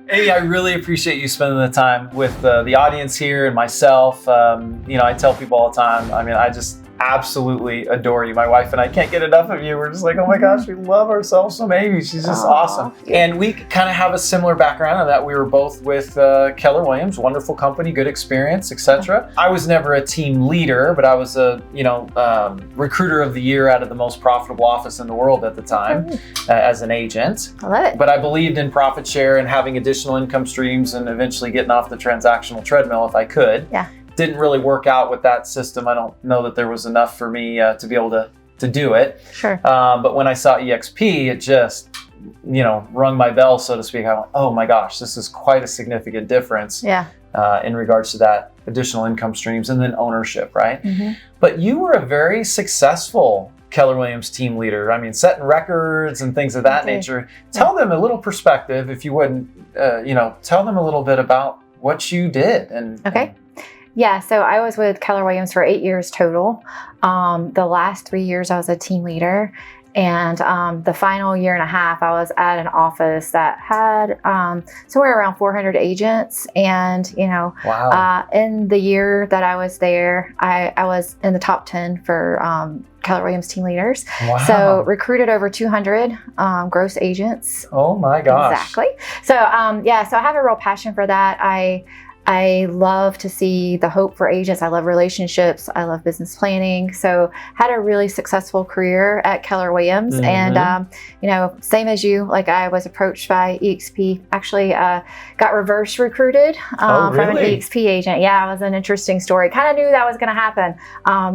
Amy, I really appreciate you spending the time with the audience here and myself. I tell people all the time, I just absolutely adore you. My wife and I can't get enough of you. We're just like, oh my gosh, we love ourselves from Amy. She's just awesome. Yeah. And we kind of have a similar background in that we were both with Keller Williams, wonderful company, good experience, etc. I was never a team leader, but I was a recruiter of the year out of the most profitable office in the world at the time as an agent. I love it. But I believed in profit share and having additional income streams and eventually getting off the transactional treadmill if I could. Yeah. Didn't really work out with that system. I don't know that there was enough for me to be able to do it. Sure. But when I saw EXP, it just, rung my bell, so to speak. I went, oh my gosh, this is quite a significant difference in regards to that additional income streams and then ownership, right? Mm-hmm. But you were a very successful Keller Williams team leader. Setting records and things of that nature. Tell them a little perspective, if you wouldn't, tell them a little bit about what you did. Okay. Yeah, so I was with Keller Williams for 8 years total. The last 3 years I was a team leader. And the final year and a half, I was at an office that had somewhere around 400 agents. And, in the year that I was there, I was in the top 10 for Keller Williams team leaders. Wow. So recruited over 200 gross agents. Oh my gosh. Exactly. So, so I have a real passion for that. I love to see the hope for agents. I love relationships. I love business planning. So had a really successful career at Keller Williams. Mm-hmm. And, same as you, like I was approached by EXP, actually got reverse recruited from an EXP agent. Yeah, it was an interesting story. Kind of knew that was going to happen.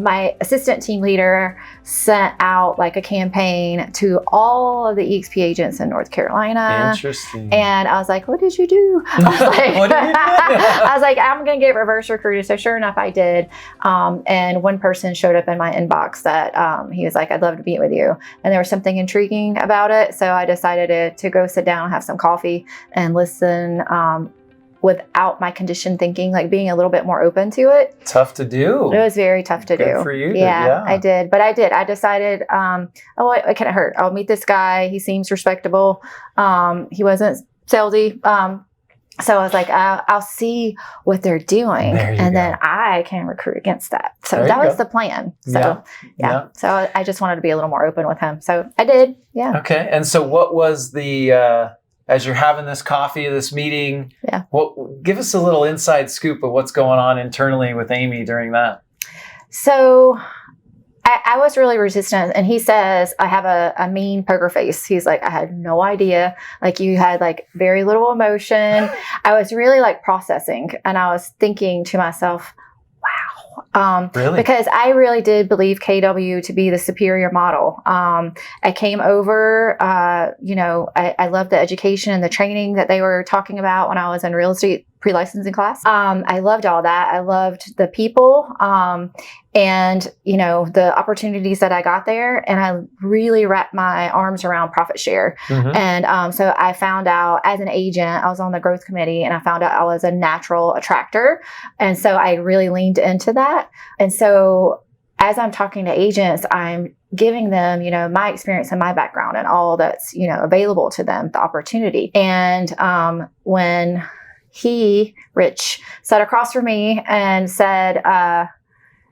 My assistant team leader sent out like a campaign to all of the EXP agents in North Carolina. Interesting. And I was like, what did you do? I was like, what did you do? I was like, I'm going to get reverse recruited. So sure enough, I did. And one person showed up in my inbox that he was like, I'd love to meet with you. And there was something intriguing about it. So I decided to go sit down and have some coffee and listen without my conditioned thinking, like being a little bit more open to it. Tough to do. It was very tough to do. Good for you. Yeah, I did. But I did. I decided, it can't hurt. I'll meet this guy. He seems respectable. He wasn't salesy. So I was like, I'll see what they're doing, and then I can recruit against that. So that was the plan. So yeah. So I just wanted to be a little more open with him. So I did. Yeah. Okay. And so what was the, as you're having this coffee, this meeting, give us a little inside scoop of what's going on internally with Amy during that. So I was really resistant, and he says, I have a mean poker face. He's like, I had no idea. Like you had like very little emotion. I was really like processing, and I was thinking to myself, wow. Really? Because I really did believe KW to be the superior model. I came over, I loved the education and the training that they were talking about when I was in real estate pre-licensing class. I loved all that. I loved the people, and, the opportunities that I got there. And I really wrapped my arms around profit share. Mm-hmm. And so I found out as an agent, I was on the growth committee, and I found out I was a natural attractor. And so I really leaned into that. And so as I'm talking to agents, I'm giving them, my experience and my background and all that's, available to them, the opportunity. And when Rich, sat across from me and said,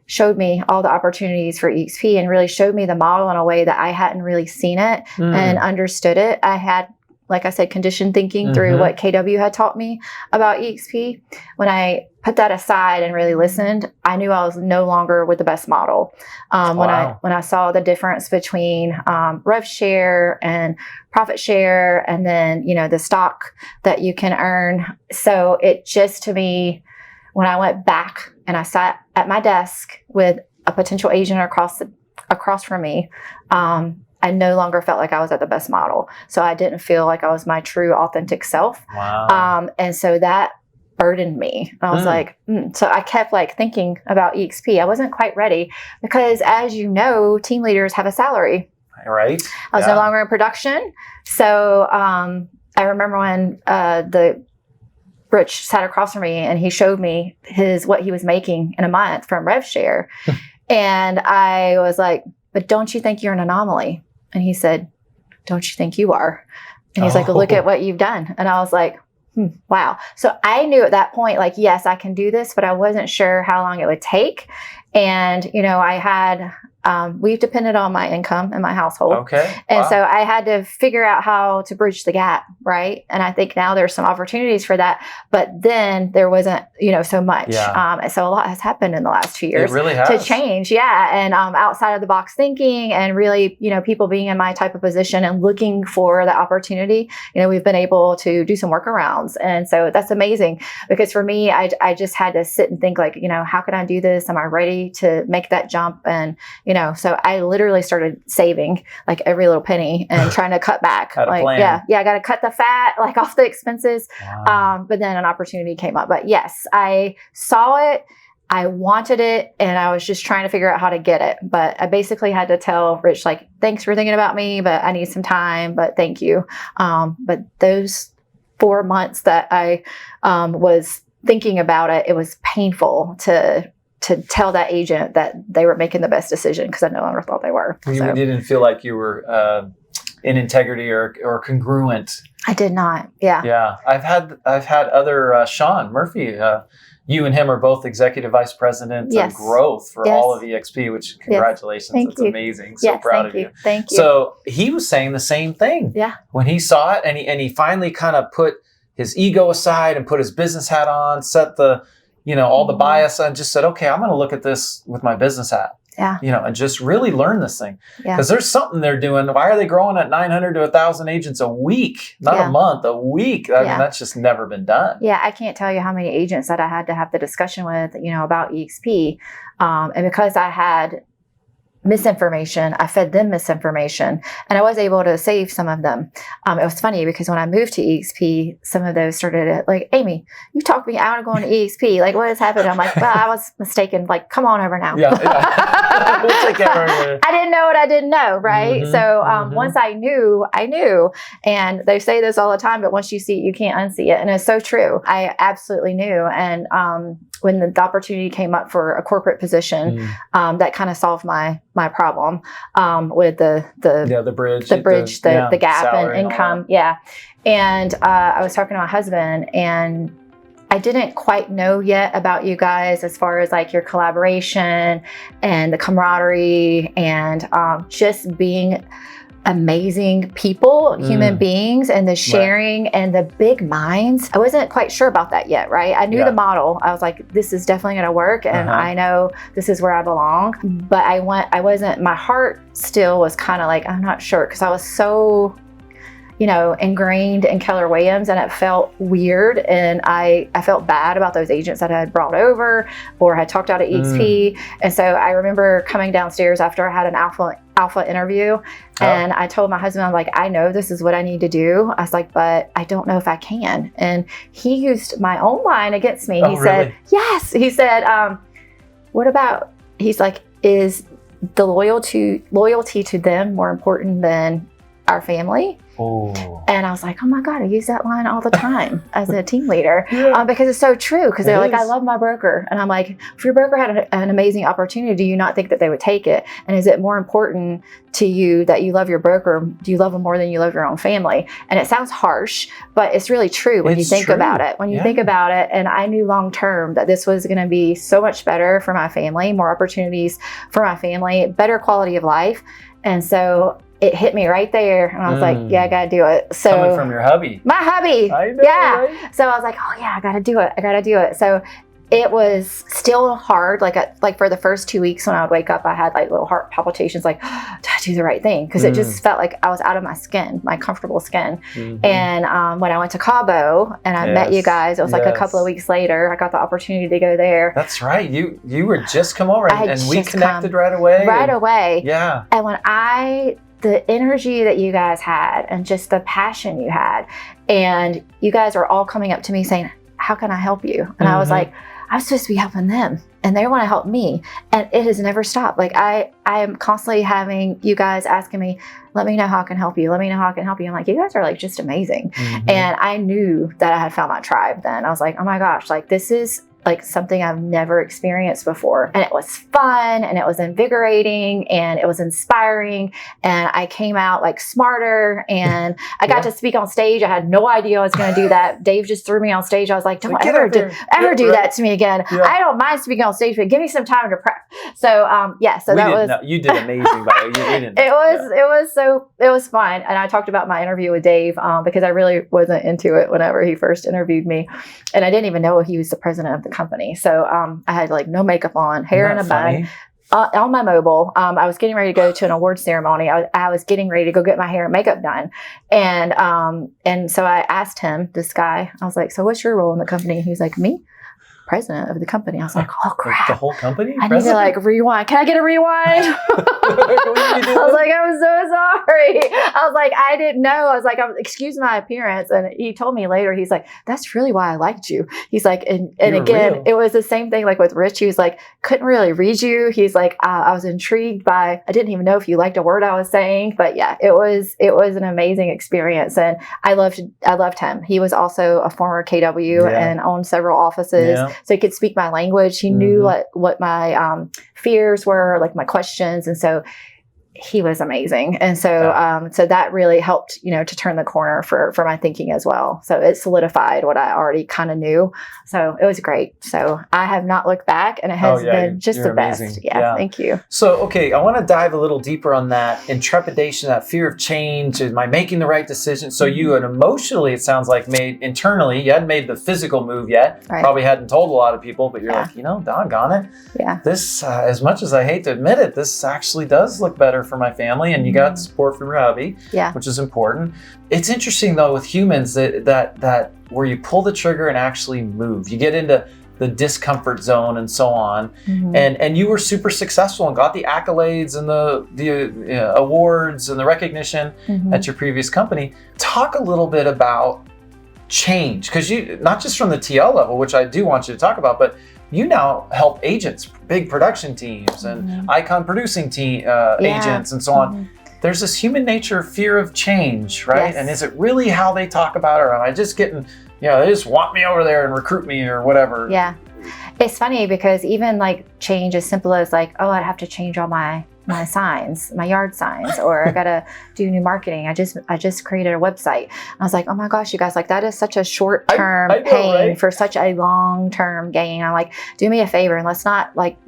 showed me all the opportunities for EXP and really showed me the model in a way that I hadn't really seen it and understood it. I had, like I said, conditioned thinking through what KW had taught me about EXP. When I put that aside and really listened, I knew I was no longer with the best model. When I saw the difference between rev share and profit share, and then the stock that you can earn. So it just, to me, when I went back and I sat at my desk with a potential agent across from me, I no longer felt like I was at the best model. So I didn't feel like I was my true authentic self. Wow. And so that burdened me. And I was like, so I kept like thinking about EXP. I wasn't quite ready because, as you know, team leaders have a salary. Right. I was no longer in production. So I remember when the Rich sat across from me and he showed me what he was making in a month from rev share. And I was like, but don't you think you're an anomaly? And he said, don't you think you are? And he's like, look at what you've done. And I was like, wow. So I knew at that point, like, yes, I can do this, but I wasn't sure how long it would take. And, I had, we've depended on my income in my household. Okay. And so I had to figure out how to bridge the gap. Right. And I think now there's some opportunities for that, but then there wasn't, so much. Yeah. So a lot has happened in the last 2 years It really has. to change. Yeah. And, outside of the box thinking and really, people being in my type of position and looking for the opportunity, we've been able to do some workarounds. And so that's amazing, because for me, I just had to sit and think like, how can I do this? Am I ready to make that jump? And, so I literally started saving like every little penny and trying to cut back. Like, I got to cut the fat, like off the expenses. Wow. But then an opportunity came up. But yes, I saw it. I wanted it, and I was just trying to figure out how to get it. But I basically had to tell Rich, like, thanks for thinking about me, but I need some time, but thank you. But those 4 months that I was thinking about it, it was painful to tell that agent that they were making the best decision, because I no longer thought they were. You didn't feel like you were in integrity or congruent. I did not. Yeah. Yeah. I've had other Sean Murphy. You and him are both executive vice president of growth for all of EXP, which congratulations. Thank It's you. amazing. So proud of you. Thank you. So he was saying the same thing. Yeah. When he saw it, and he finally kind of put his ego aside and put his business hat on, set the, all the bias, and just said, okay, I'm going to look at this with my business hat. Yeah. And just really learn this thing. Yeah. Because there's something they're doing. Why are they growing at 900 to 1,000 agents a week? Not a month, a week. I mean, that's just never been done. Yeah, I can't tell you how many agents that I had to have the discussion with, about EXP. And because I had misinformation, I fed them misinformation, and I was able to save some of them. It was funny because when I moved to EXP, some of those started like, Amy, you talked me out of going to EXP. Like, what has happened? I'm like, well, I was mistaken. Like, come on over now. Yeah. We'll take care of it. I didn't know what I didn't know. Right. Mm-hmm, so once I knew. And they say this all the time, but once you see it, you can't unsee it. And it's so true. I absolutely knew. And when the opportunity came up for a corporate position, that kind of solved my problem with the bridge, the gap in income. Yeah. And I was talking to my husband, and I didn't quite know yet about you guys as far as like your collaboration and the camaraderie and just being amazing people, human beings, and the sharing and the big minds. I wasn't quite sure about that yet, right? I knew the model. I was like, this is definitely going to work, and I know this is where I belong. But my heart still was kind of like, I'm not sure, because I was so ingrained in Keller Williams, and it felt weird. And I felt bad about those agents that I had brought over or had talked out at EXP. And so I remember coming downstairs after I had an alpha interview, and I told my husband, I'm like, I know this is what I need to do. I was like, but I don't know if I can. And he used my own line against me. He said, yes. He said, what about, he's like, is the loyalty to them more important than our family? Oh. And I was like, oh my God, I use that line all the time as a team leader, because it's so true. Because they're like, I love my broker. And I'm like, if your broker had an amazing opportunity, do you not think that they would take it? And is it more important to you that you love your broker? Do you love them more than you love your own family? And it sounds harsh, but it's really true when you think about it. When you think about it, and I knew long term that this was going to be so much better for my family, more opportunities for my family, better quality of life. And so it hit me right there, and I was like, yeah, I gotta do it. So coming from your hubby. My hubby. I know, yeah. Right? So I was like, oh yeah, I gotta do it. So it was still hard. Like for the first 2 weeks when I would wake up, I had like little heart palpitations, like, did I do the right thing? Because it just felt like I was out of my skin, my comfortable skin. And when I went to Cabo and I met you guys, it was like a couple of weeks later, I got the opportunity to go there. That's right. You were just come over, and we connected right away. Right away. Yeah. And when the energy that you guys had, and just the passion you had, and you guys are all coming up to me saying, how can I help you? And I was like, I'm supposed to be helping them, and they want to help me. And it has never stopped. Like I am constantly having you guys asking me, let me know how I can help you. Let me know how I can help you. I'm like, you guys are like just amazing. And I knew that I had found my tribe then. I was like, oh my gosh, like this is like something I've never experienced before. And it was fun and it was invigorating and it was inspiring. And I came out like smarter and I got to speak on stage. I had no idea I was going to do that. Dave just threw me on stage. I was like, don't ever do that to me again. Yeah. I don't mind speaking on stage, but give me some time to prep. So, you did amazing, by the way. It was fun. And I talked about my interview with Dave because I really wasn't into it whenever he first interviewed me. And I didn't even know he was the president of the company. So I had like no makeup on, hair in a bun, on my mobile. I was getting ready to go to an award ceremony. I was getting ready to go get my hair and makeup done. And so I asked him, this guy, I was like, so what's your role in the company? He was like, me? President of the company. I was like, oh crap. The whole company? I need to like rewind. Can I get a rewind? I was like, I'm so sorry. I was like, I didn't know. I was like, excuse my appearance. And he told me later, he's like, that's really why I liked you. He's like, and again, real. It was the same thing like with Rich. He was like, couldn't really read you. He's like, I was intrigued by, I didn't even know if you liked a word I was saying, but yeah, it was an amazing experience. And I loved him. He was also a former KW and owned several offices. Yeah. So he could speak my language. He knew what my fears were, like my questions. And so he was amazing. And so, so that really helped, to turn the corner for my thinking as well. So it solidified what I already kind of knew. So it was great. So I have not looked back and it has been just the best. Amazing. Yeah. Thank you. So, okay. I want to dive a little deeper on that intrepidation, that fear of change. Am I making the right decision? So you had emotionally, it sounds like made internally, you hadn't made the physical move yet. Right. Probably hadn't told a lot of people, but you're like, doggone it. Yeah. This, as much as I hate to admit it, this actually does look better for my family, and you got support from your hubby, which is important. It's interesting though with humans that where you pull the trigger and actually move, you get into the discomfort zone and so on. And you were super successful and got the accolades and the awards and the recognition at your previous company. Talk a little bit about change, because you, not just from the TL level, which I do want you to talk about, but you now help agents, big production teams and icon producing agents and so on. There's this human nature fear of change, right? Yes. And is it really how they talk about it? Or am I just getting, they just want me over there and recruit me or whatever? Yeah. It's funny because even like change as simple as like, oh, I'd have to change all my signs, my yard signs, or I gotta do new marketing. I just created a website. I was like, oh my gosh, you guys, like that is such a short-term pain for such a long-term gain. I'm like, do me a favor and let's not like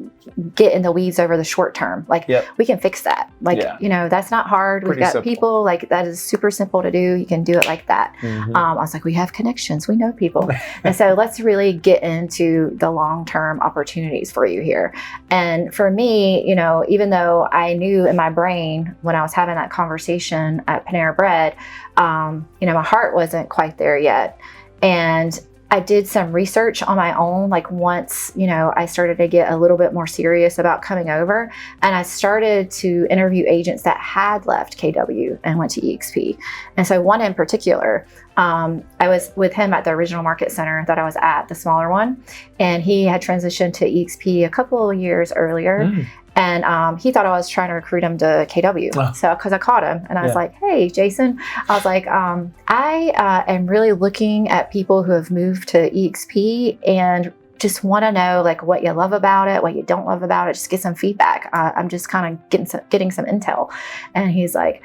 get in the weeds over the short term. Like we can fix that. Like, that's not hard. We've got people, like that is super simple to do. You can do it like that. I was like, we have connections, we know people. And so let's really get into the long-term opportunities for you here. And for me, even though I knew in my brain when I was having that conversation at Panera Bread, my heart wasn't quite there yet. And I did some research on my own, like once, I started to get a little bit more serious about coming over, and I started to interview agents that had left KW and went to EXP. And so one in particular, I was with him at the original market center that I was at, the smaller one, and he had transitioned to EXP a couple of years earlier. And he thought I was trying to recruit him to KW. So, because I caught him and I was like, hey, Jason, I was like, I am really looking at people who have moved to EXP and just want to know like what you love about it, what you don't love about it, just get some feedback. I'm just kind of getting some intel. And he's like,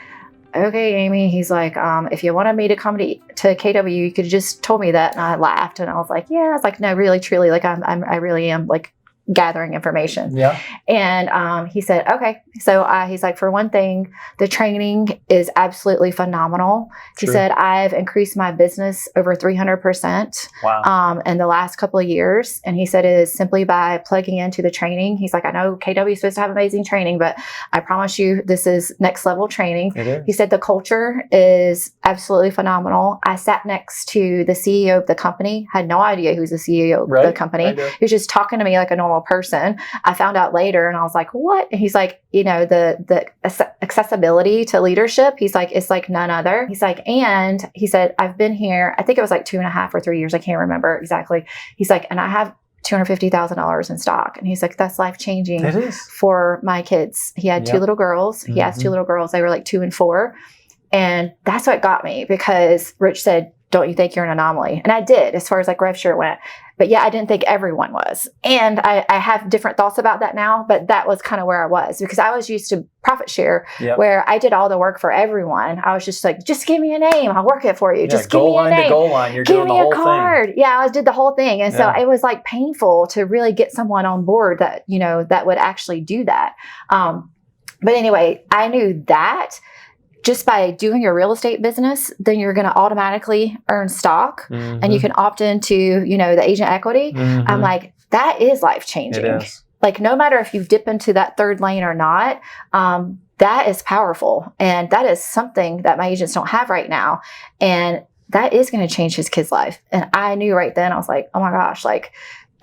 okay, Amy, he's like, if you wanted me to come to KW, you could have just told me that. And I laughed and I was like, yeah, it's like, no, really, truly, like I really am like gathering information. And he said, okay. So he's like, for one thing, the training is absolutely phenomenal. He said, I've increased my business over 300% in the last couple of years. And he said it is simply by plugging into the training. He's like, I know KW is supposed to have amazing training, but I promise you this is next level training. He said the culture is absolutely phenomenal. I sat next to the CEO of the company, had no idea who was the CEO of the company. He was just talking to me like a normal person. I found out later and I was like, what? And he's like, the accessibility to leadership, he's like, it's like none other. He's like, and he said, I've been here, I think it was like 2.5 or 3 years. I can't remember exactly. He's like, and I have $250,000 in stock. And he's like, that's life-changing for my kids. He had 2 little girls. He has 2 little girls. They were like 2 and 4. And that's what got me, because Rich said, don't you think you're an anomaly? And I did, as far as like rev share went. But yeah, I didn't think everyone was. And I have different thoughts about that now, but that was kind of where I was, because I was used to profit share, where I did all the work for everyone. I was just like, just give me a name, I'll work it for you. Just give me a name. Goal line to goal line, you're doing the whole thing. Give me a card. Yeah, I did the whole thing. And so it was like painful to really get someone on board that, you know, that would actually do that. But anyway, I knew that just by doing your real estate business, then you're going to automatically earn stock, and you can opt into, you know, the agent equity. I'm like, that is life changing. It is. Like, no matter if you dip into that third lane or not, that is powerful. And that is something that my agents don't have right now. And that is going to change his kid's life. And I knew right then, I was like, oh my gosh, like,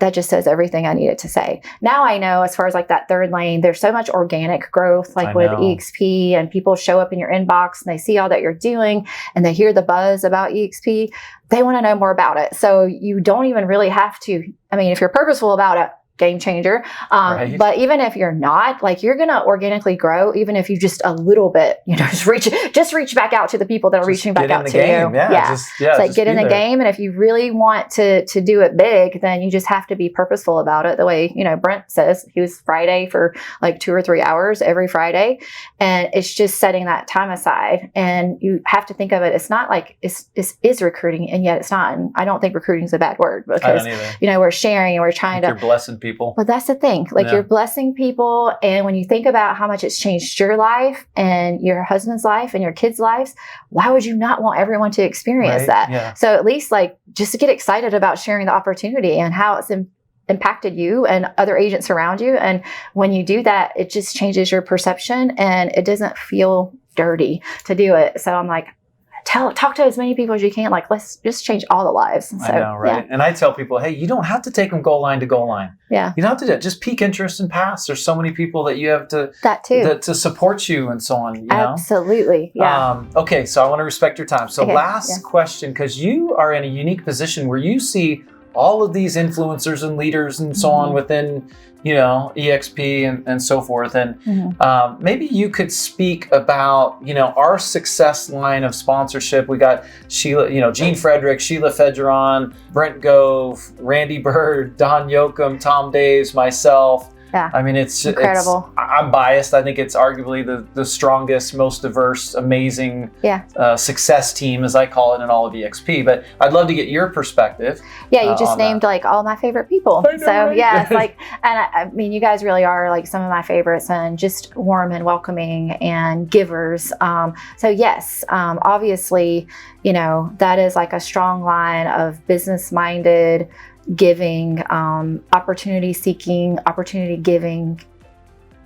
that just says everything I needed to say. Now I know, as far as like that third lane, there's so much organic growth, like with EXP, and people show up in your inbox and they see all that you're doing and they hear the buzz about EXP. They want to know more about it. So you don't even really have to, I mean, if you're purposeful about it, game changer. But even if you're not, like, you're going to organically grow, even if you just a little bit, you know, just reach back out to the people that are reaching back out to you. It's like, get in the game. And if you really want to do it big, then you just have to be purposeful about it. The way, you know, Brent says, he was Friday for like 2 or 3 hours every Friday. And it's just setting that time aside. And you have to think of it. It's not like it's is recruiting, and yet it's not. And I don't think recruiting is a bad word, because, you know, we're sharing and we're trying to, you're blessing people. But that's the thing. Like, you're blessing people. And when you think about how much it's changed your life and your husband's life and your kids' lives, why would you not want everyone to experience that? Yeah. So at least, like, just to get excited about sharing the opportunity and how it's impacted you and other agents around you. And when you do that, it just changes your perception, and it doesn't feel dirty to do it. So I'm like, talk to as many people as you can. Like, let's just change all the lives. So, I know, right? And I tell people, hey, you don't have to take them goal line to goal line. Yeah. You don't have to do it. Just pique interest and pass. There's so many people that you have to to support you and so on. You know? Absolutely. Yeah. Okay, so I want to respect your time. So last question, because you are in a unique position where you see all of these influencers and leaders and so on within, you know, EXP and so forth. And maybe you could speak about, you know, our success line of sponsorship. We got Sheila, you know, Gene Frederick, Sheila Fedgeron, Brent Gove, Randy Bird, Don Yoakum, Tom Daves, myself. Yeah. I mean, it's incredible. I'm biased. I think it's arguably the strongest, most diverse, amazing success team, as I call it, in all of EXP. But I'd love to get your perspective. Yeah, you just named like all my favorite people. I know, right? Yeah, it's like, and I mean, you guys really are like some of my favorites, and just warm and welcoming and givers. So yes, obviously, you know, that is like a strong line of business-minded, giving, opportunity seeking, opportunity giving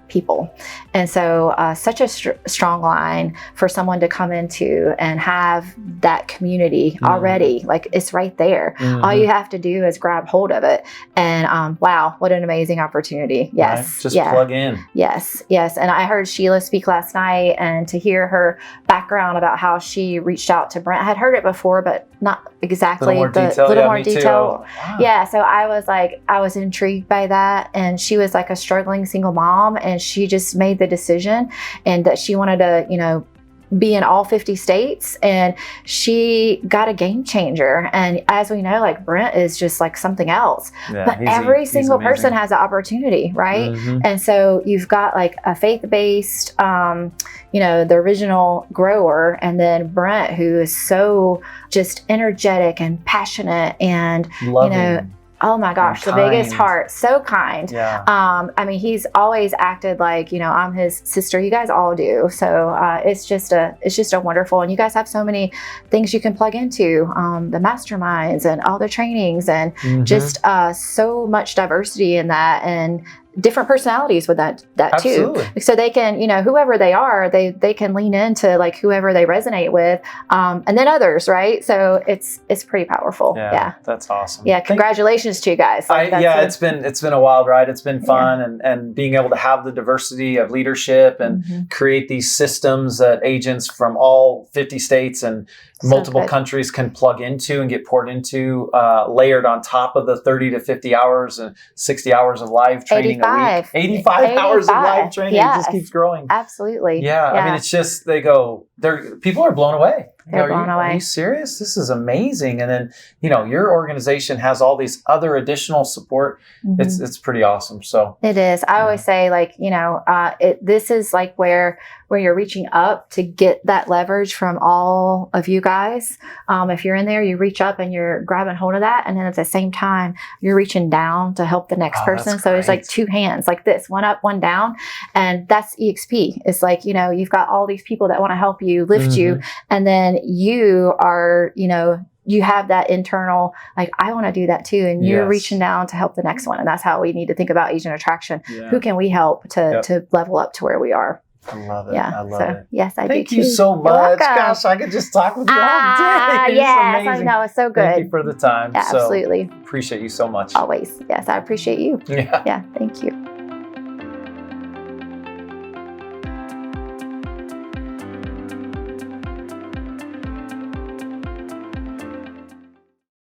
people. And so such a strong line for someone to come into and have that community already. Like, it's right there. All you have to do is grab hold of it. And wow, what an amazing opportunity. Yes. Right. Just plug in. Yes. Yes. And I heard Sheila speak last night, and to hear her background about how she reached out to Brent. I had heard it before, but not exactly little more detail. Wow. Yeah. So I was intrigued by that. And she was like a struggling single mom, and she just made the decision, and that she wanted to, you know, be in all 50 states, and she got a game changer. And as we know, like, Brent is just like something else, but every single person has an opportunity, right? And so you've got like a faith-based, you know, the original grower, and then Brent, who is so just energetic and passionate and loving. You know, oh my gosh, the biggest heart, so kind. Yeah. I mean, he's always acted like, you know, I'm his sister. You guys all do. So it's just a wonderful, and you guys have so many things you can plug into, the masterminds and all the trainings, and just so much diversity in that, and different personalities with that too. So they can, you know, whoever they are, they can lean into like whoever they resonate with, and then others, right? So it's pretty powerful. Yeah. That's awesome. Yeah. Congratulations to you guys. Like, it's been a wild ride. It's been fun, and being able to have the diversity of leadership and create these systems that agents from all 50 states and multiple countries can plug into and get poured into, layered on top of the 30 to 50 hours and 60 hours of live training. 85 hours of live training. It just keeps growing. Absolutely. Yeah. I mean, it's just, people are blown away. They're blown away. Are you serious? This is amazing. And then, your organization has all these other additional support. Mm-hmm. It's pretty awesome. So it is. I always say, like, this is like where you're reaching up to get that leverage from all of you guys. If you're in there, you reach up and you're grabbing hold of that. And then at the same time, you're reaching down to help the next person. So it's like two hands like this, one up, one down. And that's EXP. It's like, you've got all these people that want to help you, lift you. And then you are, you have that internal, like, I want to do that too. And you're reaching down to help the next one. And that's how we need to think about agent attraction. Yeah. Who can we help to level up to where we are? I love it. Yeah. I love it. Yes, I do too. Thank you so much. Gosh, I could just talk with you all day. Yes, I know. It's so good. Thank you for the time. Yeah, absolutely. Appreciate you so much. Always. Yes, I appreciate you. Yeah. Yeah, thank you.